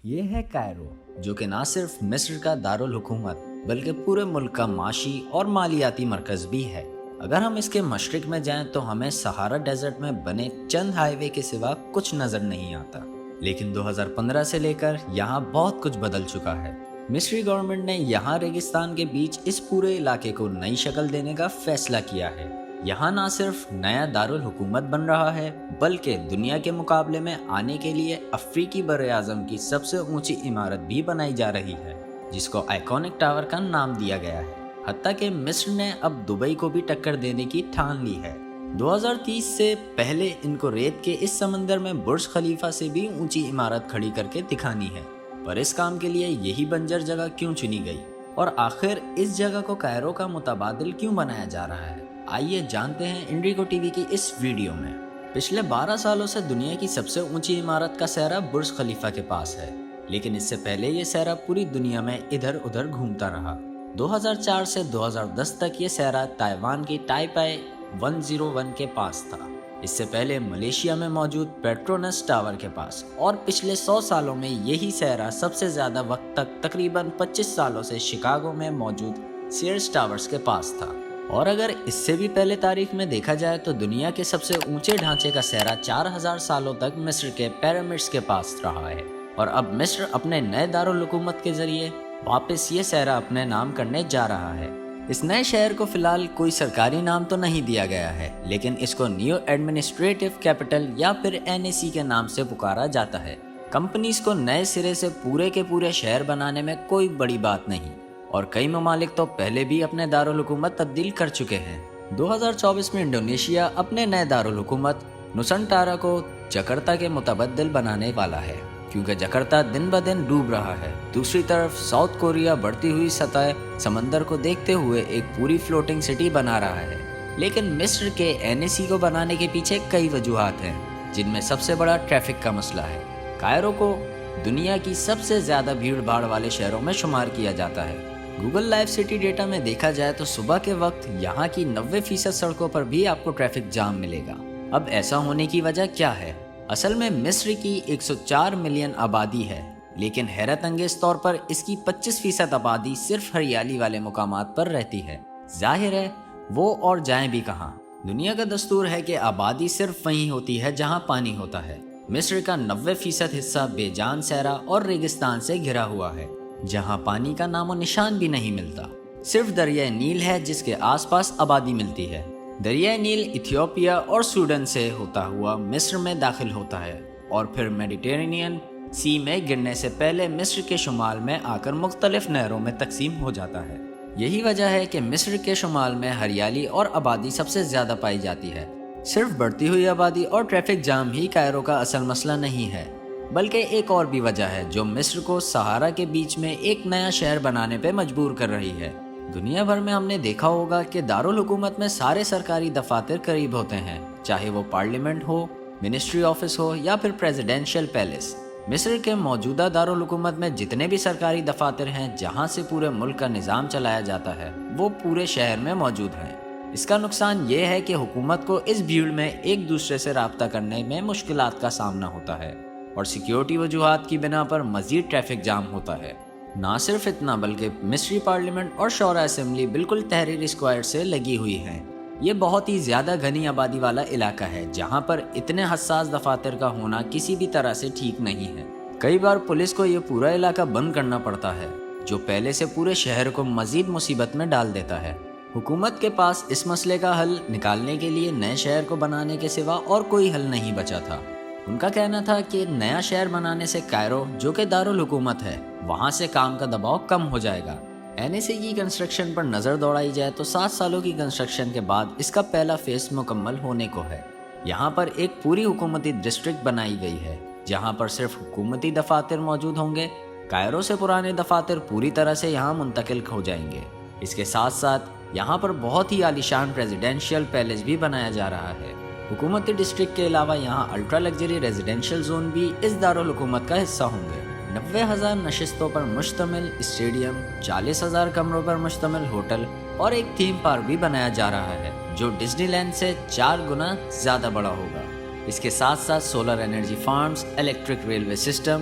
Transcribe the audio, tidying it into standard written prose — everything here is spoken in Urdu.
یہ ہے کائرو، جو کہ نہ صرف مصر کا دارالحکومت بلکہ پورے ملک کا معاشی اور مالیاتی مرکز بھی ہے۔ اگر ہم اس کے مشرق میں جائیں تو ہمیں سہارا ڈیزرٹ میں بنے چند ہائی وے کے سوا کچھ نظر نہیں آتا، لیکن 2015 سے لے کر یہاں بہت کچھ بدل چکا ہے۔ مصری گورنمنٹ نے یہاں ریگستان کے بیچ اس پورے علاقے کو نئی شکل دینے کا فیصلہ کیا ہے۔ یہاں نہ صرف نیا دارالحکومت بن رہا ہے بلکہ دنیا کے مقابلے میں آنے کے لیے افریقی براعظم کی سب سے اونچی عمارت بھی بنائی جا رہی ہے، جس کو آئیکونک ٹاور کا نام دیا گیا ہے۔ حتیٰ کہ مصر نے اب دبئی کو بھی ٹکر دینے کی ٹھان لی ہے۔ 2030 سے پہلے ان کو ریت کے اس سمندر میں برج خلیفہ سے بھی اونچی عمارت کھڑی کر کے دکھانی ہے، پر اس کام کے لیے یہی بنجر جگہ کیوں چنی گئی، اور آخر اس جگہ کو کائرو کا متبادل کیوں بنایا جا رہا ہے؟ آئیے جانتے ہیں انڈیگو ٹی وی کی اس ویڈیو میں۔ پچھلے 12 سالوں سے دنیا کی سب سے اونچی عمارت کا سہرا برج خلیفہ کے پاس ہے، لیکن اس سے پہلے یہ سہرا پوری دنیا میں ادھر ادھر گھومتا رہا۔ 2004 سے 2010 تک یہ سہرا تائیوان کی تائپائی 101 کے پاس تھا۔ اس سے پہلے ملیشیا میں موجود پیٹرونس ٹاور کے پاس، اور پچھلے 100 سالوں میں یہی سہرا سب سے زیادہ وقت تک تقریباً 25 سالوں سے شکاگو میں موجود سیئرس ٹاورز کے پاس تھا۔ اور اگر اس سے بھی پہلے تاریخ میں دیکھا جائے تو دنیا کے سب سے اونچے ڈھانچے کا سہرا 4000 سالوں تک مصر کے پیرامڈز کے پاس رہا ہے، اور اب مصر اپنے نئے دارالحکومت کے ذریعے واپس یہ سہرا اپنے نام کرنے جا رہا ہے۔ اس نئے شہر کو فی الحال کوئی سرکاری نام تو نہیں دیا گیا ہے، لیکن اس کو نیو ایڈمنسٹریٹو کیپٹل یا پھر NAC کے نام سے پکارا جاتا ہے۔ کمپنیز کو نئے سرے سے پورے کے پورے شہر بنانے میں کوئی بڑی بات نہیں، اور کئی ممالک تو پہلے بھی اپنے دارالحکومت تبدیل کر چکے ہیں۔ 2024 میں انڈونیشیا اپنے نئے دارالحکومت نوسنٹارا کو جکرتا کے متبدل بنانے والا ہے، کیونکہ جکرتا دن بدن ڈوب رہا ہے۔ دوسری طرف ساؤتھ کوریا بڑھتی ہوئی سطح سمندر کو دیکھتے ہوئے ایک پوری فلوٹنگ سٹی بنا رہا ہے۔ لیکن مصر کے NAC کو بنانے کے پیچھے کئی وجوہات ہیں، جن میں سب سے بڑا ٹریفک کا مسئلہ ہے۔ کائرو کو دنیا کی سب سے زیادہ بھیڑ بھاڑ والے شہروں میں شمار کیا جاتا ہے۔ گوگل لائف سٹی ڈیٹا میں دیکھا جائے تو صبح کے وقت یہاں کی 90% سڑکوں پر بھی آپ کو ٹریفک جام ملے گا۔ اب ایسا ہونے کی وجہ کیا ہے؟ اصل میں مصر کی 104 ملین آبادی ہے، لیکن حیرت انگیز طور پر اس کی 25% آبادی صرف ہریالی والے مقامات پر رہتی ہے۔ ظاہر ہے وہ اور جائیں بھی کہاں؟ دنیا کا دستور ہے کہ آبادی صرف وہیں ہوتی ہے جہاں پانی ہوتا ہے۔ مصر کا 90% حصہ بے جان صحرا اور ریگستان سے گھرا ہوا ہے، جہاں پانی کا نام و نشان بھی نہیں ملتا۔ صرف دریائے نیل ہے جس کے آس پاس آبادی ملتی ہے۔ دریائے نیل ایتھیوپیا اور سوڈان سے ہوتا ہوا مصر میں داخل ہوتا ہے، اور پھر میڈیٹرینین سی میں گرنے سے پہلے مصر کے شمال میں آ کر مختلف نہروں میں تقسیم ہو جاتا ہے۔ یہی وجہ ہے کہ مصر کے شمال میں ہریالی اور آبادی سب سے زیادہ پائی جاتی ہے۔ صرف بڑھتی ہوئی آبادی اور ٹریفک جام ہی کائرو کا اصل مسئلہ نہیں ہے، بلکہ ایک اور بھی وجہ ہے جو مصر کو صحارا کے بیچ میں ایک نیا شہر بنانے پہ مجبور کر رہی ہے۔ دنیا بھر میں ہم نے دیکھا ہوگا کہ دارالحکومت میں سارے سرکاری دفاتر قریب ہوتے ہیں، چاہے وہ پارلیمنٹ ہو، منسٹری آفس ہو یا پھر پریزیڈینشل پیلس۔ مصر کے موجودہ دارالحکومت میں جتنے بھی سرکاری دفاتر ہیں جہاں سے پورے ملک کا نظام چلایا جاتا ہے، وہ پورے شہر میں موجود ہیں۔ اس کا نقصان یہ ہے کہ حکومت کو اس بھیڑ میں ایک دوسرے سے رابطہ کرنے میں مشکلات کا سامنا ہوتا ہے، اور سیکیورٹی وجوہات کی بنا پر مزید ٹریفک جام ہوتا ہے۔ نہ صرف اتنا بلکہ مصری پارلیمنٹ اور شورا اسمبلی بالکل تحریر اسکوائر سے لگی ہوئی ہیں۔ یہ بہت ہی زیادہ گھنی آبادی والا علاقہ ہے جہاں پر اتنے حساس دفاتر کا ہونا کسی بھی طرح سے ٹھیک نہیں ہے۔ کئی بار پولیس کو یہ پورا علاقہ بند کرنا پڑتا ہے، جو پہلے سے پورے شہر کو مزید مصیبت میں ڈال دیتا ہے۔ حکومت کے پاس اس مسئلے کا حل نکالنے کے لیے نئے شہر کو بنانے کے سوا اور کوئی حل نہیں بچا تھا۔ ان کا کہنا تھا کہ نیا شہر بنانے سے کائرو، جو کہ دارالحکومت ہے، وہاں سے کام کا دباؤ کم ہو جائے گا۔ NAC کی کنسٹرکشن پر نظر دوڑائی جائے تو 7 سالوں کی کنسٹرکشن کے بعد اس کا پہلا فیز مکمل ہونے کو ہے۔ یہاں پر ایک پوری حکومتی ڈسٹرکٹ بنائی گئی ہے جہاں پر صرف حکومتی دفاتر موجود ہوں گے۔ کائرو سے پرانے دفاتر پوری طرح سے یہاں منتقل ہو جائیں گے۔ اس کے ساتھ ساتھ یہاں پر بہت ہی عالیشان پریزیڈینشیل پیلس بھی بنایا جا رہا ہے۔ حکومتی ڈسٹرکٹ کے علاوہ یہاں الٹرا لگژری ریزیڈینشیل زون بھی اس دارالحکومت کا حصہ ہوں گے۔ 90,000 نشستوں پر مشتمل اسٹیڈیم، 40,000 کمروں پر مشتمل ہوٹل اور ایک تھیم پارک بھی بنایا جا رہا ہے جو ڈزنی لینڈ سے 4 گنا زیادہ بڑا ہوگا۔ اس کے ساتھ ساتھ solar energy farms, electric railway system,